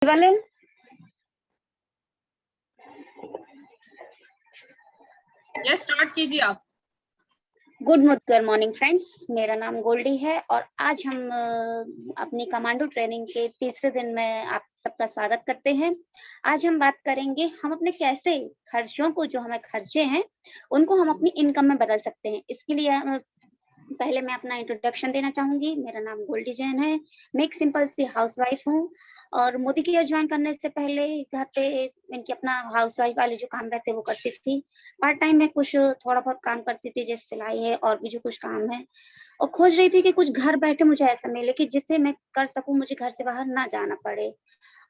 वाले yes start कीजिए आप। गुड मॉर्निंग फ्रेंड्स, मेरा नाम गोल्डी है और आज हम अपनी कमांडो ट्रेनिंग के तीसरे दिन में आप सबका स्वागत करते हैं। आज हम बात करेंगे हम अपने कैसे खर्चों को, जो हमें खर्चे हैं, उनको हम अपनी इनकम में बदल सकते हैं। इसके लिए पहले मैं अपना इंट्रोडक्शन देना चाहूंगी। मेरा नाम गोल्डी जैन है। मैं एक सिंपल सी हाउसवाइफ हूँ और मोदी केयर ज्वाइन करने से पहले घर पे इनकी अपना हाउसवाइफ वाले जो काम रहते हैं वो करती थी। पार्ट टाइम में कुछ थोड़ा बहुत काम करती थी, जैसे सिलाई है और भी जो कुछ काम है, और खोज रही थी कि कुछ घर बैठे मुझे ऐसा मिले कि जिससे मैं कर सकूं, मुझे घर से बाहर ना जाना पड़े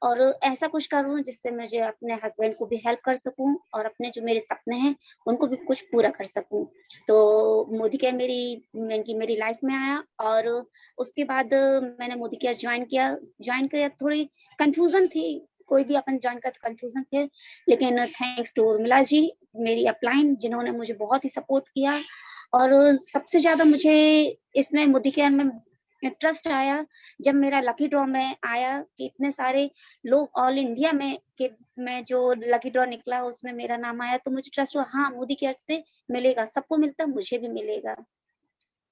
और ऐसा कुछ करूं जिससे मुझे अपने हस्बैंड को भी हेल्प कर सकूं और अपने जो मेरे सपने हैं उनको भी कुछ पूरा कर सकूं। तो मोदी केयर मेरी लाइफ में आया और उसके बाद मैंने मोदी केयर ज्वाइन किया। थोड़ी कंफ्यूजन थी, कोई भी अपन ज्वाइन कर कंफ्यूजन थे, लेकिन थैंक्स टू उर्मिला जी, मेरी अपलाइन, जिन्होंने मुझे बहुत ही सपोर्ट किया। और सबसे ज्यादा मुझे इसमें मोदी केयर में ट्रस्ट आया जब मेरा लकी ड्रॉ में आया कि इतने सारे लोग ऑल इंडिया में जो लकी ड्रॉ निकला उसमें मेरा नाम आया, तो मुझे ट्रस्ट हुआ, हाँ मोदी केयर से मिलेगा, सबको मिलता मुझे भी मिलेगा।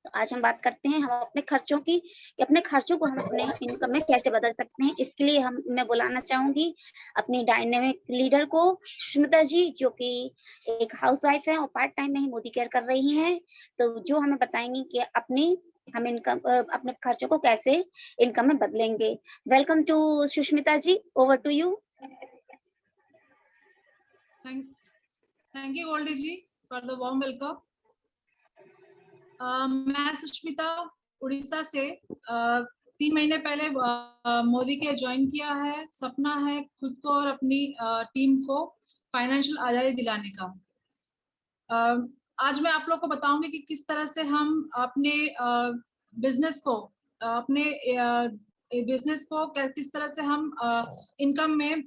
तो आज हम बात करते हैं हम अपने खर्चों की, कि अपने खर्चों को हम अपने इनकम में कैसे बदल सकते हैं। इसके लिए मैं बुलाना चाहूंगी अपनी डायनेमिक लीडर को, सुष्मिता जी, जो कि एक हाउसवाइफ है और पार्ट टाइम में ही मोदी केयर कर रही हैं। तो जो हमें बताएंगी कि हम अपने खर्चों को कैसे इनकम में बदलेंगे। Welcome to Sushmita ji, over to you. Thank you Goldy ji for the warm welcome. मैं सुष्मिता उड़ीसा से 3 महीने पहले मोदी के ज्वाइन किया है। सपना है खुद को और अपनी टीम को फाइनेंशियल आजादी दिलाने का। आज मैं आप लोग को बताऊंगी कि किस तरह से हम अपने बिजनेस को किस तरह से हम इनकम में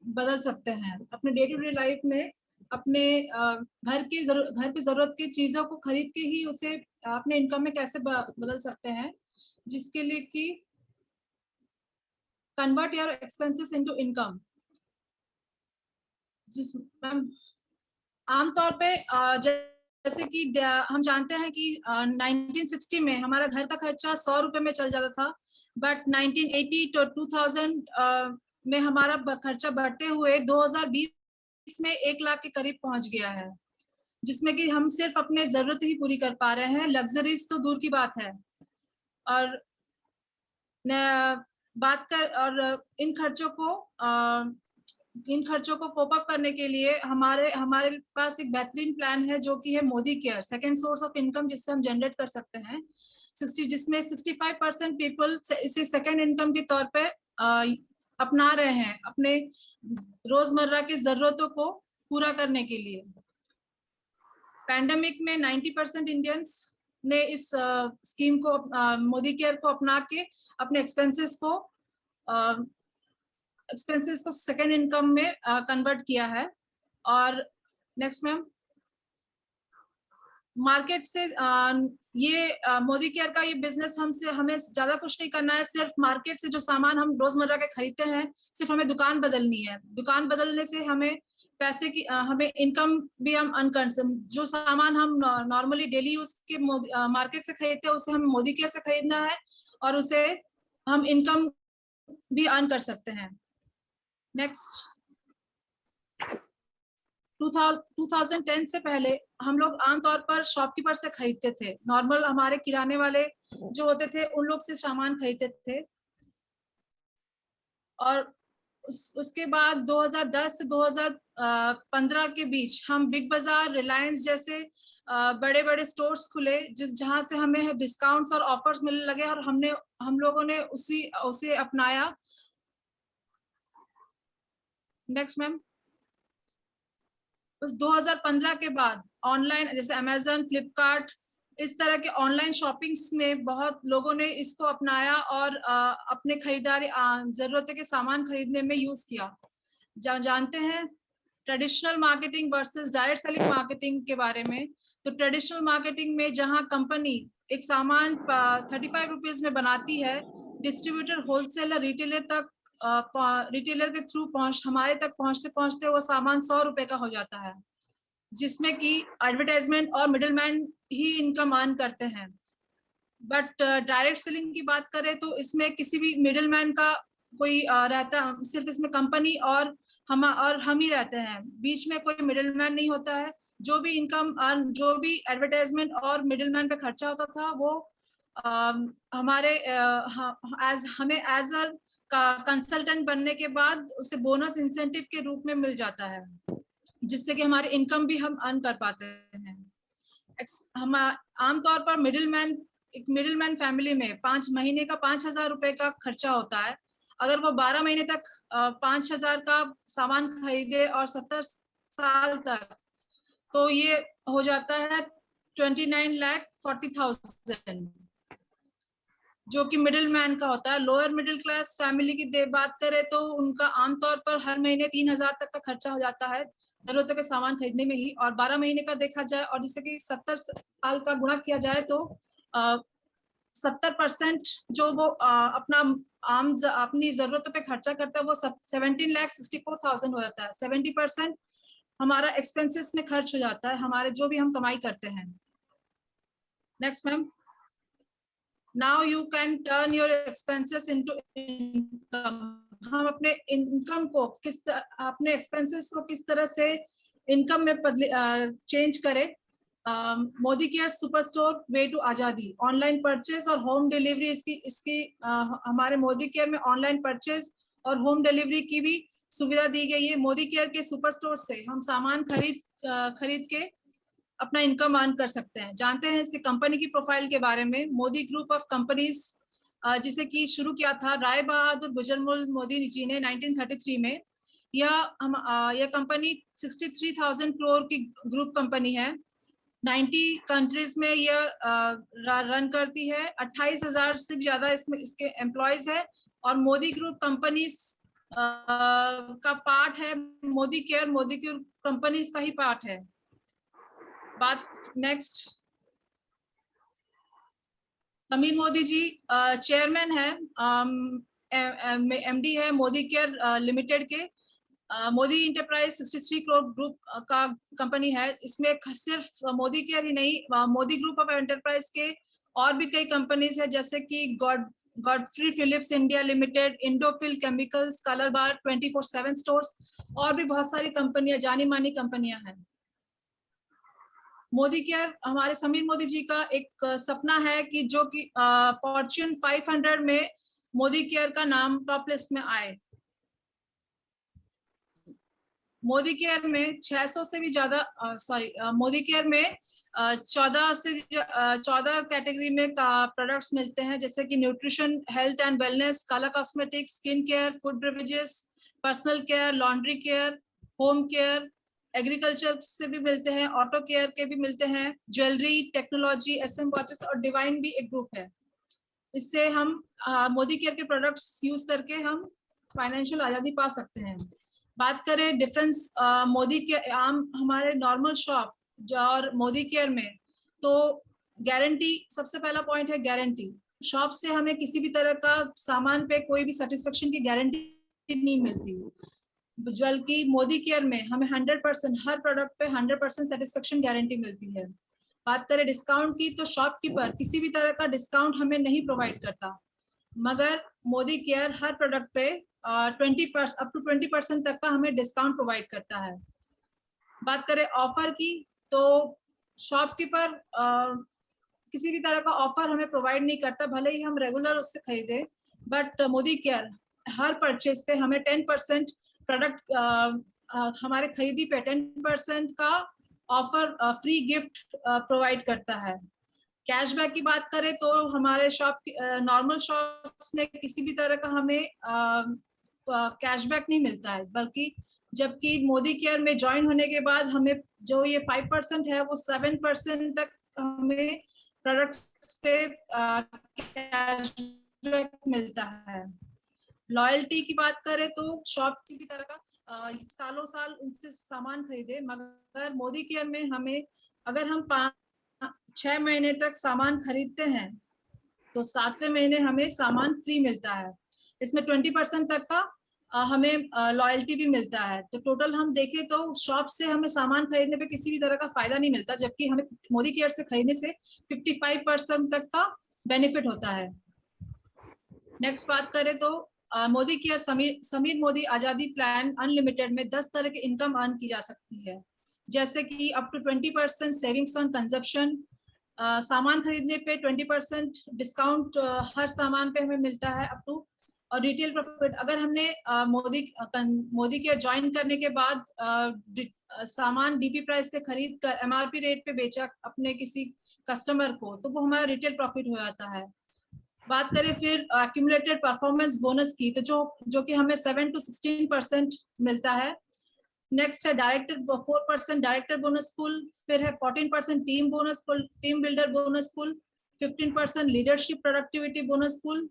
बदल सकते हैं। अपने डे टू डे लाइफ में अपने घर पे जरूरत की चीजों को खरीद के ही उसे अपने इनकम में कैसे बदल सकते हैं, जिसके लिए कि convert your expenses into income. आमतौर पे जैसे कि हम जानते हैं कि 1960 में हमारा घर का खर्चा 100 रुपए में चल जाता था, बट 1980 to 2000 में हमारा खर्चा बढ़ते हुए 2020 में 1 लाख के करीब पहुंच गया है, जिसमें कि हम सिर्फ अपने जरूरत ही पूरी कर पा रहे हैं, लग्जरीज तो दूर की बात है। और इन खर्चों को कोप अप करने के लिए हमारे पास एक बेहतरीन प्लान है, जो कि है Modi care, second source of income, जिससे हम जनरेट कर सकते हैं जिसमें 65% पीपल इसे सेकेंड इनकम के तौर पे अपना रहे हैं अपने रोजमर्रा की जरूरतों को पूरा करने के लिए। पैंडेमिक में 90% इंडियंस ने इस स्कीम को, मोदी केयर को अपना के अपने एक्सपेंसेस को सेकेंड इनकम में कन्वर्ट किया है। और नेक्स्ट मैम, मार्केट से ये मोदी केयर का ये बिजनेस हमें ज्यादा कुछ नहीं करना है। सिर्फ मार्केट से जो सामान हम रोजमर्रा के खरीदते हैं, सिर्फ हमें दुकान बदलनी है। दुकान बदलने से हमें पैसे की हमें इनकम भी हम अर्न कर सकते। जो सामान हम नॉर्मली डेली यूज के मार्केट से खरीदते हैं, उसे हम मोदी केयर से खरीदना है और उसे हम इनकम भी अर्न कर सकते हैं। नेक्स्ट, 2010 से पहले हम लोग आमतौर पर शॉपकीपर से खरीदते थे। नॉर्मल हमारे किराने वाले जो होते थे उन लोग से सामान खरीदते थे। और उसके बाद 2010 से 2015 के बीच हम बिग बाजार, रिलायंस जैसे बड़े बड़े स्टोर्स खुले, जहां से हमें डिस्काउंट्स और ऑफर्स मिलने लगे और हम लोगों ने उसे अपनाया। नेक्स्ट मैम, उस 2015 के बाद ऑनलाइन जैसे अमेजन, फ्लिपकार्ट, इस तरह के ऑनलाइन शॉपिंग्स में बहुत लोगों ने इसको अपनाया और अपने खरीदारी जरूरत के सामान खरीदने में यूज किया। जानते हैं traditional marketing versus direct selling marketing के बारे में। तो ट्रेडिशनल मार्केटिंग में जहां कंपनी एक सामान 35 रुपीज में बनाती है, डिस्ट्रीब्यूटर, होलसेलर, रिटेलर तक रिटेलर के थ्रू हमारे तक पहुंचते पहुंचते वो सामान 100 रुपए का हो जाता है, जिसमें कि एडवर्टाइजमेंट और मिडिलमैन ही इनकम अर्न करते हैं। बट डायरेक्ट सेलिंग की बात करें तो इसमें किसी भी मिडिलमैन का कोई रहता, सिर्फ इसमें कंपनी और हम ही रहते हैं, बीच में कोई मिडिलमैन नहीं होता है। जो भी इनकम जो भी एडवर्टाइजमेंट और मिडिलमैन पे खर्चा होता था वो हमारे हमें एज अ कंसल्टेंट बनने के बाद उसे बोनस इंसेंटिव के रूप में मिल जाता है, जिससे कि हमारे इनकम भी हम अर्न कर पाते हैं। हम आमतौर पर एक मिडिलमैन फैमिली में 5 महीने का 5,000 रुपए का खर्चा होता है। अगर वो 12 महीने तक 5,000 का सामान खरीदे और 70 साल तक, तो ये हो जाता है 29,40,000, जो कि मिडिल मैन का होता है। लोअर मिडिल क्लास फैमिली की बात करें तो उनका आमतौर पर हर महीने 3,000 तक का खर्चा हो जाता है जरूरतों के सामान खरीदने में ही, और 12 महीने का देखा जाए और जिससे कि 70 साल का गुणा किया जाए तो 70% जो वो अपनी जरूरतों पे खर्चा करता है वो 17,64,000 हो जाता है। 70% हमारा एक्सपेंसेस में खर्च हो जाता है, हमारे जो भी हम कमाई करते हैं। Next ma'am. Now you can turn your expenses into income. हम अपने इनकम को अपने एक्सपेंसेस को किस तरह से इनकम में चेंज करें। Modi care super store way to आजादी, ऑनलाइन परचेज और होम डिलीवरी इसकी हमारे मोदी केयर में ऑनलाइन परचेज और होम डिलीवरी की भी सुविधा दी गई है। मोदी केयर के सुपर स्टोर से हम सामान खरीद के अपना इनकम अर्न कर सकते हैं। जानते हैं इसकी कंपनी की प्रोफाइल के बारे में। मोदी ग्रुप ऑफ कंपनीज, जिसे कि शुरू किया था राय बहादुर गुजरमल मोदी जी ने 1933 में। यह कंपनी 63,000 करोड़ की ग्रुप कंपनी है। 90 कंट्रीज में यह रन करती है। 28,000 से भी ज्यादा इसके एम्प्लॉयज है और मोदी ग्रुप कंपनीज का पार्ट है Modi care. Modi group companies का ही पार्ट है। नेक्स्ट, समीर मोदी जी चेयरमैन है, एमडी है मोदी केयर लिमिटेड के। मोदी इंटरप्राइज 63 करोड़ ग्रुप का कंपनी है। इसमें सिर्फ मोदी केयर ही नहीं, मोदी ग्रुप ऑफ एंटरप्राइज के और भी कई कंपनीज है, जैसे कि Godfrey Phillips India limited, Indofil chemicals, Colorbar, 24/7 stores और भी बहुत सारी कंपनियां, जानी मानी कंपनियां हैं। मोदी केयर, हमारे समीर मोदी जी का एक सपना है कि जो कि फॉर्च्यून 500 में मोदी केयर का नाम टॉप लिस्ट में आए। मोदी केयर में 600 से भी ज्यादा मोदी केयर में 14 कैटेगरी में प्रोडक्ट्स मिलते हैं, जैसे कि nutrition, health and wellness, colour cosmetics, skin care, food beverages, personal care, laundry care, home care, agriculture से भी मिलते हैं, ऑटो केयर के भी मिलते हैं, ज्वेलरी, टेक्नोलॉजी, SM वॉचेस और डिवाइन भी एक ग्रुप है। इससे हम मोदी केयर के प्रोडक्ट्स यूज करके हम फाइनेंशियल आजादी पा सकते हैं। बात करें डिफरेंस मोदी के हमारे नॉर्मल शॉप और मोदी केयर में, तो गारंटी सबसे पहला पॉइंट है। गारंटी, शॉप से हमें किसी भी तरह का सामान पे कोई भी सेटिस्फेक्शन की गारंटी नहीं मिलती, बल्कि मोदी केयर में हमें 100% हर प्रोडक्ट पे 100% सेटिस्फेक्शन गारंटी मिलती है। बात करें डिस्काउंट की, तो शॉपकीपर किसी भी तरह का डिस्काउंट हमें नहीं प्रोवाइड करता, मगर मोदी केयर हर प्रोडक्ट पे 20% अप टू 20% तक का हमें डिस्काउंट प्रोवाइड करता है। बात करें ऑफर की, तो शॉपकीपर किसी भी तरह का ऑफर हमें प्रोवाइड नहीं करता, भले ही हम रेगुलर उससे खरीदे, but Modi care her purchase पे हमें 10% प्रोडक्ट हमारे खरीदी पे 10% का ऑफर, फ्री गिफ्ट प्रोवाइड करता है। कैशबैक की बात करें तो हमारे नॉर्मल शॉप्स में किसी भी तरह का हमें कैशबैक नहीं मिलता है, बल्कि जबकि मोदी केयर में ज्वाइन होने के बाद हमें जो ये 5% है वो 7% तक हमें प्रोडक्ट्स पे कैशबैक मिलता है। लॉयल्टी की बात करें तो शॉप किसी भी तरह का सालों साल उनसे सामान खरीदे, मगर मोदी केयर में हमें अगर हम 6 महीने तक सामान खरीदते हैं तो 7वें महीने हमें सामान फ्री मिलता है। इसमें 20% तक का हमें लॉयल्टी भी मिलता है। तो टोटल हम देखें तो शॉप से हमें सामान खरीदने पे किसी भी तरह का फायदा नहीं मिलता, जबकि हमें मोदी केयर से खरीदने से 55% तक का बेनिफिट होता है। नेक्स्ट बात करें तो मोदी केयर समीर मोदी आजादी प्लान अनलिमिटेड में 10 तरह के इनकम अर्न की जा सकती है, जैसे कि up to 20% savings on consumption, सामान खरीदने पे 20% डिस्काउंट हर सामान पे हमें मिलता है अप टू, और रिटेल प्रॉफिट अगर हमने मोदी केयर ज्वाइन करने के बाद सामान डीपी प्राइस पे खरीद कर एमआरपी रेट पे बेचा अपने किसी कस्टमर को, तो वो हमारा रिटेल प्रॉफिट हो जाता है। बात करें फिर एक्यूमुलेटेड परफॉर्मेंस बोनस की, तो जो कि हमें 7 to 16% मिलता है। नेक्स्ट है डायरेक्टर 4% डायरेक्टर बोनस पूल, फिर है 14% team bonus pool, team builder bonus pool, 15% leadership productivity bonus pool,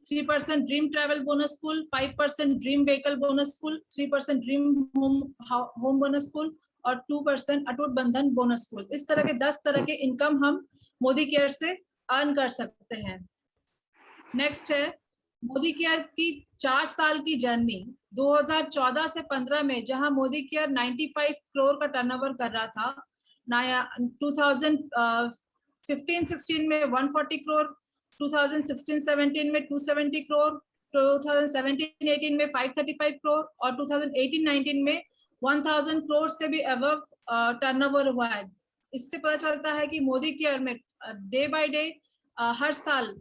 3% dream travel bonus pool, 5% dream vehicle bonus pool, 3% dream home bonus pool और 2% अटूट बंधन बोनस पूल। इस तरह के 10 तरह के इनकम हम मोदी केयर से अर्न कर सकते हैं। नेक्स्ट है मोदी केयर की 4 साल की जर्नी। 2014 से 15 में जहां मोदी केयर 95 करोड़ का टर्नओवर कर रहा था, 2015-16 में 140 करोड़, 2016-17 में 270 करोड़, 2017-18 में 535 करोड़ और 2018-19 में 1000 करोड़ से भी अबव टर्नओवर हुआ है। इससे पता चलता है कि मोदी केयर में डे बाय डे हर साल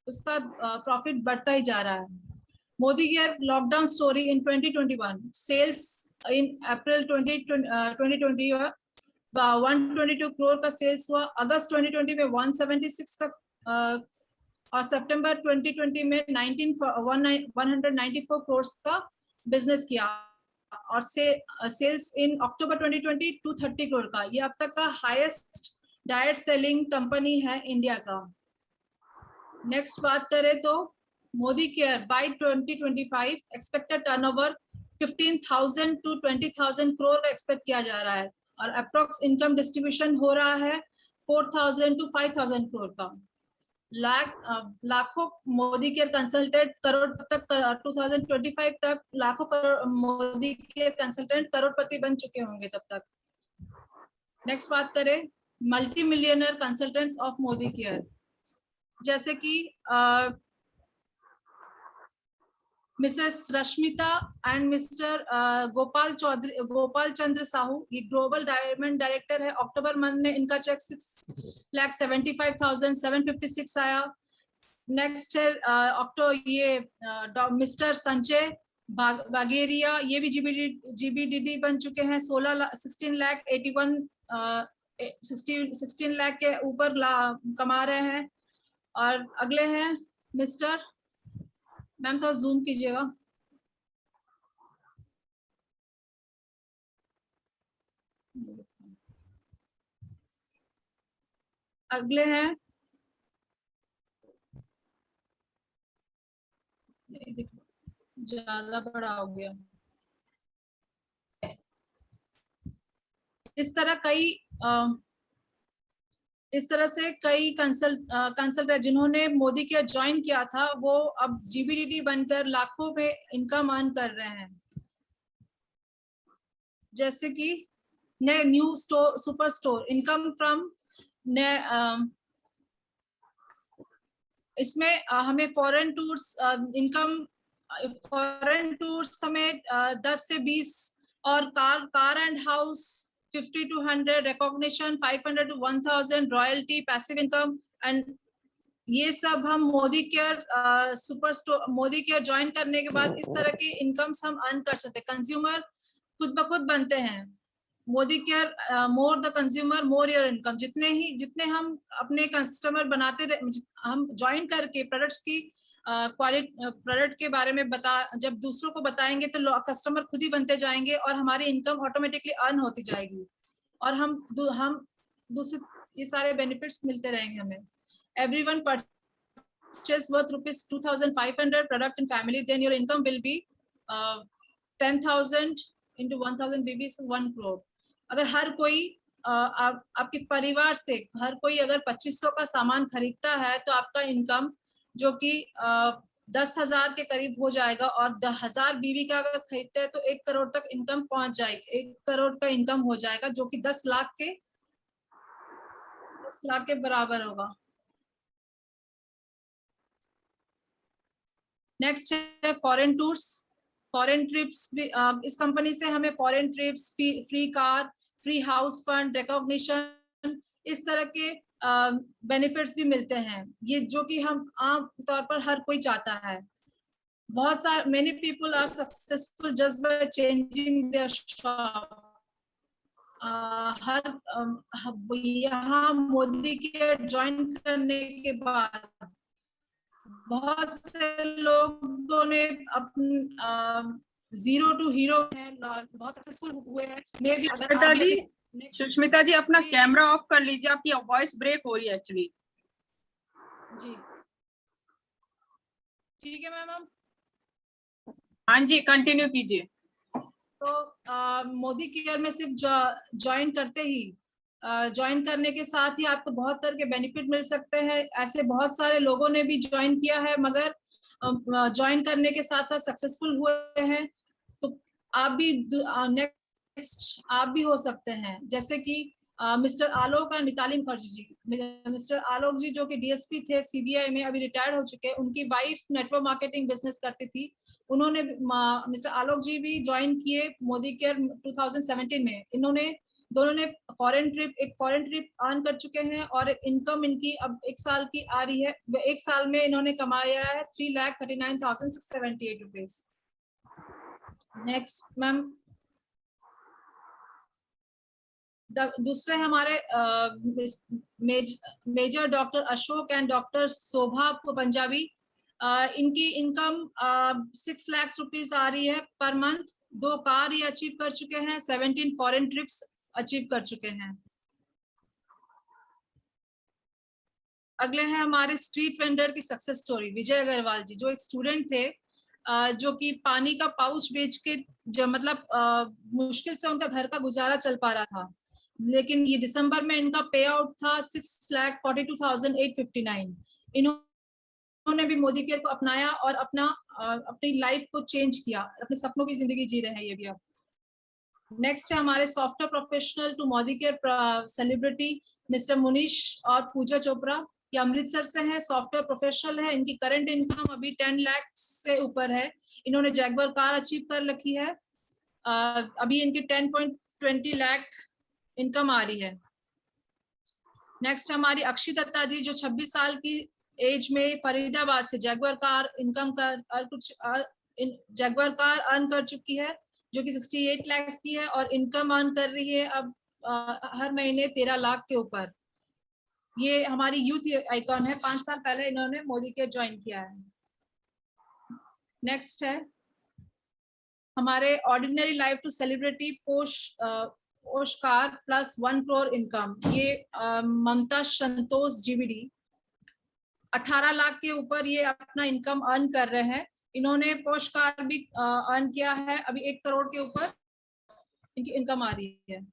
उसका प्रॉफिट बढ़ता ही जा रहा है। Modi care lockdown story in 2021, sales in April 2020 122 crore का सेल्स हुआ, अगस्त 2020 में 176 का और सितंबर 2020 में 194 करोड़ का बिजनेस किया, और सेल्स इन अक्टूबर 2020 230 करोड़ का। ये अब तक का हाईएस्ट डायरेक्ट सेलिंग कंपनी है इंडिया का। नेक्स्ट बात करें तो Modi care by 2025 expected turnover 15,000 to 20,000 crore का एक्सपेक्ट किया जा रहा है, और अप्रोक्स इनकम डिस्ट्रीब्यूशन हो रहा है 4,000 to 5,000 करोड़ का। लाखों मोदी केयर कंसल्टेंट करोड़ तक 2025 तक लाखों करोड़ मोदी केयर कंसल्टेंट करोड़पति बन चुके होंगे तब तक। नेक्स्ट बात करें multi millionaire consultants of Modicare, जैसे कि Mrs Rashmita and Mr Gopal Chandra Sahu, ये ग्लोबल डायमंड डायरेक्टर है। अक्टूबर मंथ में इनका चेक 6,75,756 आया। नेक्स्ट है मिस्टर संजय बागेरिया, ये भी जीबीडीडी बन चुके हैं। 16 लाख के ऊपर कमा रहे हैं। और अगले हैं मिस्टर, मैम थोड़ा जूम कीजिएगा, अगले हैं ज्यादा बड़ा हो गया। इस तरह से कई कंसल्टेंट जिन्होंने मोदी केयर ज्वाइन किया था, वो अब जीबीडीडी बनकर लाखों में इनकम अर्न कर रहे हैं। जैसे कि new store super store income from इसमें हमें फॉरेन टूर्स हमें 10 से 20 और car and house 50 to 100, recognition 500 to 1000, royalty, passive income, and ये सब हम Modi care super store Modi care join करने के बाद इस तरह के इनकम्स हम अर्न कर सकते हैं। कंज्यूमर खुद ब खुद बनते हैं। Modi care more the consumer more your income. जितने हम अपने कस्टमर बनाते हम ज्वाइन करके प्रोडक्ट्स की प्रोडक्ट के बारे में जब दूसरों को बताएंगे तो कस्टमर खुद ही बनते जाएंगे और हमारी इनकम ऑटोमेटिकली अर्न होती जाएगी, और हम दूसरे ये सारे बेनिफिट्स मिलते रहेंगे हमें। Everyone purchase worth ₹2,500 product in family, then your income will be 10,000 into 1,000 BB, so 1 crore. अगर हर कोई आपके परिवार से हर कोई अगर 2500 का सामान खरीदता है तो आपका इनकम जो कि 10,000 के करीब हो जाएगा, और 10,000 बीवी का अगर खरीदते हैं तो 1 करोड़ तक इनकम पहुंच जाएगी, 1 करोड़ का इनकम हो जाएगा, जो कि 10 लाख के बराबर होगा। नेक्स्ट है फॉरेन टूर्स, फॉरेन ट्रिप्स भी, इस कंपनी से हमें foreign trips, free car, free house fund, recognition, इस तरह के बेनिफिट्स भी मिलते हैं, ये जो कि हम आम तौर पर हर कोई चाहता है। बहुत सारे many people are successful just by changing their shop. यहाँ मोदी के ज्वाइन करने के बाद बहुत से लोगों ने अपनी जीरो टू हीरो है, बहुत सक्सेसफुल हुए हैं। मे भी सुष्मिता जी अपना कैमरा ऑफ कर लीजिए, आपकी वॉइस ब्रेक हो रही है एक्चुअली। जी ठीक है मैम। हाँ जी कंटिन्यू कीजिए। तो मोदी केयर में सिर्फ ज्वाइन करते ही, ज्वाइन करने के साथ ही आपको बहुत तरह के बेनिफिट मिल सकते हैं। ऐसे बहुत सारे लोगों ने भी ज्वाइन किया है, मगर ज्वाइन करने के साथ साथ सक्सेसफुल हुए हैं। तो आप भी नेक्स्ट आप भी हो सकते हैं, जैसे कि मिस्टर आलोक और मिताली मुखर्जी जी। मिस्टर आलोक जी जो कि डीएसपी थे सीबीआई में, अभी रिटायर्ड हो चुके हैं। उनकी वाइफ नेटवर्क मार्केटिंग बिजनेस करती थी। उन्होंने मिस्टर आलोक जी भी ज्वाइन किए मोदी केयर 2017 में। इन्होंने दोनों ने एक फॉरेन ट्रिप अर्न कर चुके हैं, और इनकम इनकी अब 1 साल की आ रही है। 1 साल में इन्होंने कमाया है 3,39,678 रुपीज। नेक्स्ट मैम, दूसरे हमारे major doctor Ashok and doctor Shobha Punjabi. इनकी इनकम 6 लाख रुपीस आ रही है पर मंथ। 2 कार ये अचीव कर चुके हैं, 17 फॉरेन ट्रिप्स अचीव कर चुके हैं। अगले हैं हमारे स्ट्रीट वेंडर की सक्सेस स्टोरी, विजय अग्रवाल जी, जो एक स्टूडेंट थे, जो कि पानी का पाउच बेच के मुश्किल से उनका घर का गुजारा चल पा रहा था। लेकिन ये दिसंबर में इनका पे आउट था 6,42,859। इन्होंने भी मोदी केयर को अपनाया और अपनी लाइफ को चेंज किया, अपने सपनों की जिंदगी जी रहे हैं ये भी अब। नेक्स्ट है हमारे software professional to Modi care celebrity mister Munish और पूजा चोपड़ा। ये अमृतसर से हैं, सॉफ्टवेयर प्रोफेशनल है। इनकी करंट इनकम अभी 10 लाख से ऊपर है। इन्होंने जैगवार कार अचीव कर रखी है। अभी इनकी 10.20 लाख इनकम आ रही है। नेक्स्ट हमारी अक्षी दत्ता जी, जो 26 साल की एज में फरीदाबाद से Jaguar car Jaguar car earn कर चुकी है, जो कि 68 लाख की है, और इनकम अर्न कर रही है अब हर महीने 13 लाख के ऊपर। ये हमारी यूथ आइकॉन है। 5 साल पहले इन्होंने मोदी के ज्वाइन किया है। नेक्स्ट है हमारे ऑर्डिनरी लाइफ टू सेलिब्रिटी पोस्टकार प्लस 1 करोड़ इनकम। ये ममता संतोष जीवीडी 18 लाख के ऊपर ये अपना इनकम अर्न कर रहे हैं। इन्होंने पोस्टकार भी अर्न किया है, अभी 1 करोड़ के ऊपर इनकी इनकम आ रही है।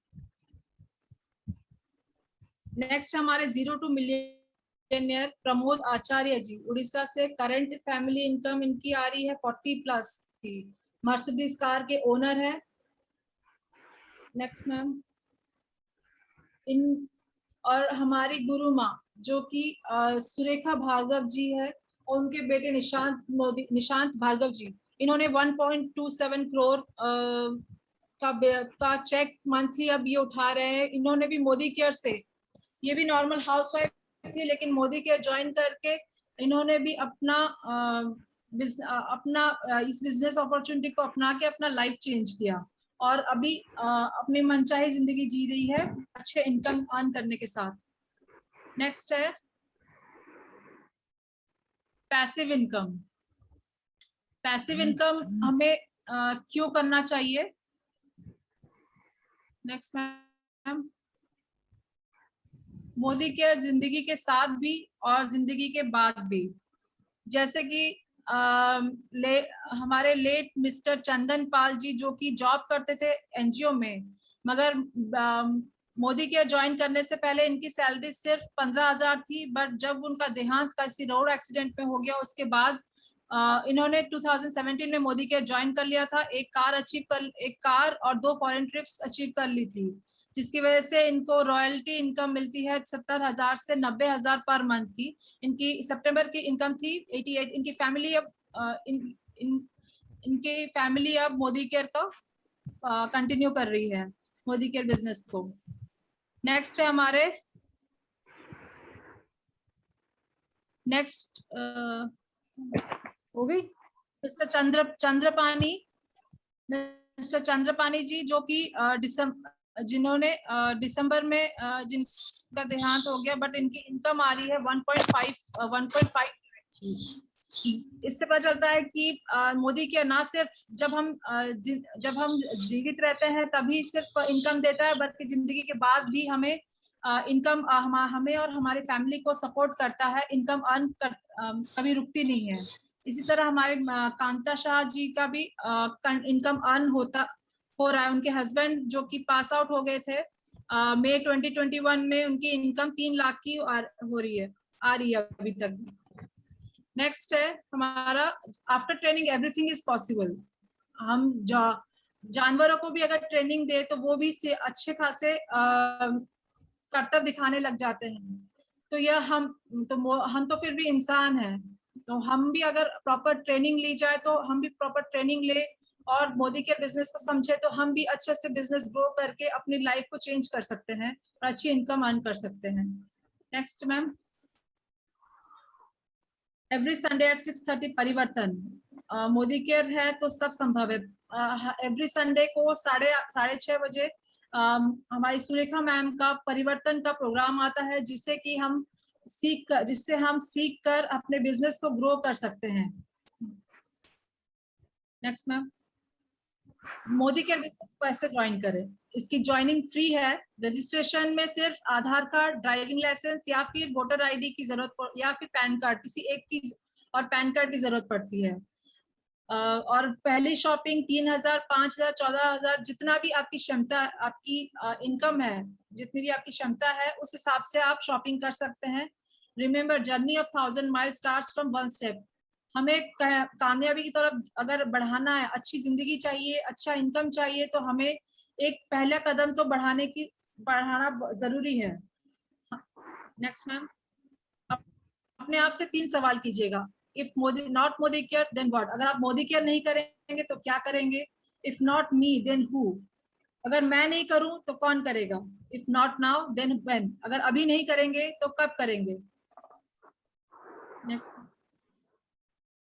नेक्स्ट हमारे 0 टू मिलियनियर प्रमोद आचार्य जी, उड़ीसा से। करंट फैमिली इनकम इनकी आ रही है 40+ की। मर्सिडीज कार के ओनर है। नेक्स्ट मैम, और हमारी गुरु माँ जो कि सुरेखा भार्गव जी है, और उनके बेटे निशांत भार्गव जी। इन्होंने 1.27 करोड़ का चेक मंथली अब ये उठा रहे हैं। इन्होंने भी मोदी केयर से, ये भी नॉर्मल हाउसवाइफ थी, लेकिन मोदी केयर ज्वाइन करके इन्होंने भी इस बिजनेस अपॉर्चुनिटी को अपना के अपना लाइफ चेंज किया, और अभी अपनी मनचाही जिंदगी जी रही है अच्छे इनकम अर्न करने के साथ। नेक्स्ट है पैसिव इनकम। पैसिव इनकम हमें क्यों करना चाहिए? नेक्स्ट मैम, मोदी के जिंदगी के साथ भी और जिंदगी के बाद भी, जैसे कि हमारे लेट मिस्टर चंदन पाल जी, जो कि जॉब करते थे एनजीओ में, मगर मोदी के ज्वाइन करने से पहले इनकी सैलरी सिर्फ 15,000 थी। बट जब उनका देहांत किसी रोड एक्सीडेंट में हो गया, उसके बाद इन्होंने 2017 में मोदी केयर ज्वाइन कर लिया था। एक कार और 2 फॉरेन ट्रिप्स अचीव कर ली थी, जिसकी वजह से इनको रॉयल्टी इनकम मिलती है 70,000 से 90,000 पर मंथ की। इनकी सितंबर की इनकम थी 88। इनकी फैमिली अब इनकी फैमिली अब मोदी केयर का कंटिन्यू कर रही है, मोदी केयर बिजनेस को। नेक्स्ट है हमारे हो गई मिस्टर चंद्रपानी जी, जो कि जिन्होंने दिसंबर में जिनका देहांत हो गया, बट इनकी इनकम आ रही है 1.5। इससे पता चलता है कि मोदी केयर ना सिर्फ जब हम जीवित रहते हैं तभी सिर्फ इनकम देता है, बल्कि जिंदगी के बाद भी हमें इनकम हमें और हमारी फैमिली को सपोर्ट करता है। इनकम अर्न कभी रुकती नहीं है। इसी तरह हमारे कांता शाह जी का भी इनकम अर्न हो रहा है। उनके हस्बैंड जो कि पास आउट हो गए थे मई 2021 में, उनकी इनकम 3 लाख की आ रही है अभी तक। नेक्स्ट है हमारा after training everything is possible. हम जानवरों को भी अगर ट्रेनिंग दे तो वो भी अच्छे खासे कर्तव्य दिखाने लग जाते हैं। तो यह हम तो फिर भी इंसान हैं, तो हम भी अगर प्रॉपर ट्रेनिंग ली जाए तो हम भी प्रॉपर ट्रेनिंग ले और मोदी के बिजनेस को समझे तो हम भी अच्छे से बिजनेस ग्रो करके अपनी लाइफ को चेंज कर सकते हैं और अच्छी इनकम अर्न कर सकते हैं। Next ma'am, every Sunday at 6:30 परिवर्तन। मोदी केयर है तो सब संभव है। एवरी संडे को 6:30 बजे हमारी सुरेखा मैम का परिवर्तन का प्रोग्राम आता है, जिससे हम सीख कर अपने बिजनेस को ग्रो कर सकते हैं। Next ma'am, Modi care business को ऐसे ज्वाइन करें। इसकी ज्वाइनिंग फ्री है। रजिस्ट्रेशन में सिर्फ आधार कार्ड, ड्राइविंग लाइसेंस या फिर वोटर आईडी की जरूरत या फिर पैन कार्ड, किसी एक की और पैन कार्ड की जरूरत पड़ती है। और पहली शॉपिंग 3,000, 5,000, 14,000, जितना भी आपकी क्षमता, आपकी इनकम है, जितनी भी आपकी क्षमता है, उस हिसाब से आप शॉपिंग कर सकते हैं। Remember, journey of 1000 mile starts from 1 step. हमें कामयाबी की तरफ अगर बढ़ाना है, अच्छी जिंदगी चाहिए, अच्छा इनकम चाहिए, तो हमें एक पहला कदम तो बढ़ाना जरूरी है। नेक्स्ट मैम, अपने आप से 3 सवाल कीजिएगा। If not Modi care then what. अगर आप मोदी केयर नहीं करेंगे तो क्या करेंगे? If not me then who. अगर मैं नहीं करूं तो कौन करेगा? If not now then when. अगर अभी नहीं करेंगे तो कब करेंगे? नेक्स्ट।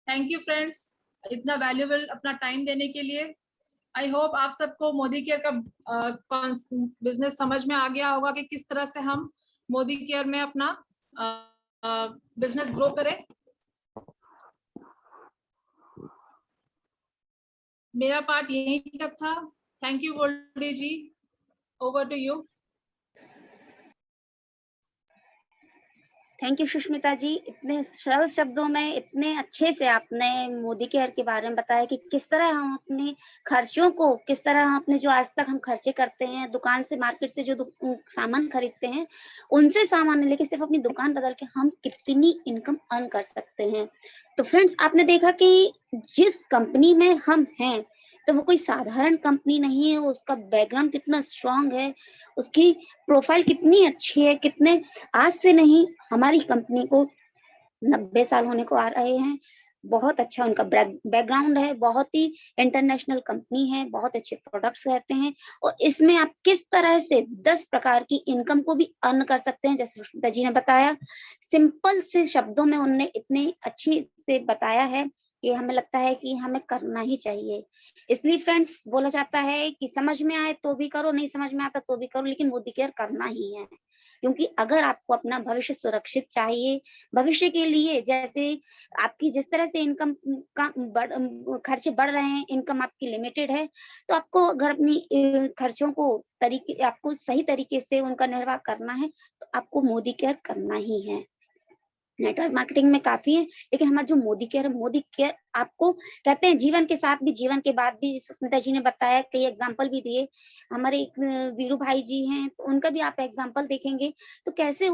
थैंक यू फ्रेंड्स, इतना वैल्यूएबल अपना टाइम देने के लिए। आई होप आप सबको मोदी केयर का बिजनेस समझ में आ गया होगा कि किस तरह से हम मोदी केयर में अपना बिजनेस ग्रो करें। मेरा पार्ट यहीं तक था। Thank you Goldy ji, over to you. Thank you Sushmita ji, इतने सरल शब्दों में इतने अच्छे से आपने मोदी केयर के बारे में बताया कि किस तरह हम अपने खर्चों को, किस तरह हम अपने जो आज तक हम खर्चे करते हैं, दुकान से, मार्केट से जो सामान खरीदते हैं, उनसे सामान लेके सिर्फ अपनी दुकान बदल के हम कितनी इनकम अर्न कर सकते हैं। तो फ्रेंड्स, आपने देखा कि जिस कंपनी में हम हैं तो वो कोई साधारण कंपनी नहीं है, उसका बैकग्राउंड कितना स्ट्रांग है, उसकी प्रोफाइल कितनी अच्छी है। कितने आज से नहीं, हमारी कंपनी को 90 साल होने को आ रहे हैं। बहुत अच्छा उनका बैकग्राउंड है, बहुत ही इंटरनेशनल कंपनी है, बहुत अच्छे प्रोडक्ट्स रहते हैं और इसमें आप किस तरह से 10 प्रकार की इनकम को भी अर्न कर सकते हैं, जैसे सुष्मिता जी ने बताया। सिंपल से शब्दों में उन्होंने इतने अच्छी से बताया है कि हमें लगता है कि हमें करना ही चाहिए। इसलिए फ्रेंड्स, बोला जाता है कि समझ में आए तो भी करो, नहीं समझ में आता तो भी करो, लेकिन मोदी केयर करना ही है। क्योंकि अगर आपको अपना भविष्य सुरक्षित चाहिए, भविष्य के लिए, जैसे आपकी जिस तरह से इनकम का खर्चे बढ़ रहे हैं, इनकम आपकी लिमिटेड है, तो आपको अगर अपनी खर्चों को आपको सही तरीके से उनका निर्वाह करना है तो आपको मोदी केयर करना ही है। नेटवर्क मार्केटिंग में काफी है, लेकिन हमारा जो मोदी केयर आपको कहते हैं जीवन के साथ भी, जीवन के बाद भी। सुष्मिता जी ने बताया, कई एग्जाम्पल भी दिए। हमारे एक वीरू भाई जी हैं, तो उनका भी आप एग्जाम्पल देखेंगे तो कैसे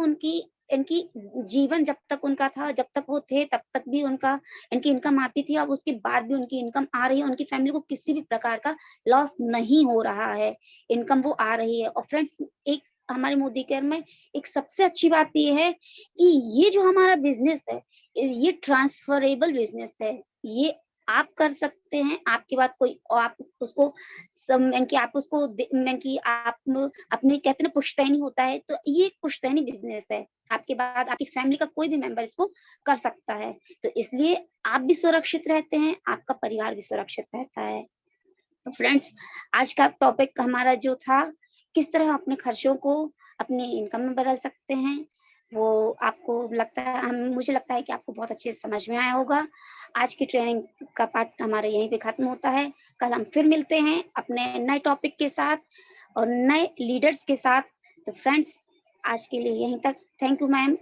इनकी जीवन जब तक उनका था, जब तक वो थे तब तक भी इनकी इनकम आती थी, अब उसके बाद भी उनकी इनकम आ रही है, उनकी फैमिली को किसी भी प्रकार का लॉस नहीं हो रहा है, इनकम वो आ रही है। और फ्रेंड्स, एक हमारे मोदी केयर में एक सबसे अच्छी बात ये है कि ये जो हमारा बिजनेस है, ये ट्रांसफरेबल बिजनेस है। ये आप कर सकते हैं, आपके बाद कोई और आप उसको कि आप उसको कि आप अपने कहते हैं ना पुश्तैनी होता है, तो ये एक पुश्तैनी बिजनेस है। आपके बाद आपकी फैमिली का कोई भी मेंबर इसको कर सकता है। तो इसलिए आप भी सुरक्षित रहते हैं, आपका परिवार भी सुरक्षित रहता है। तो फ्रेंड्स, आज का टॉपिक हमारा जो था, किस तरह अपने खर्चों को अपनी इनकम में बदल सकते हैं, वो आपको लगता है मुझे लगता है कि आपको बहुत अच्छे से समझ में आया होगा। आज की ट्रेनिंग का पार्ट हमारा यहीं पे खत्म होता है। कल हम फिर मिलते हैं अपने नए टॉपिक के साथ और नए लीडर्स के साथ। तो फ्रेंड्स, आज के लिए यहीं तक। Thank you ma'am.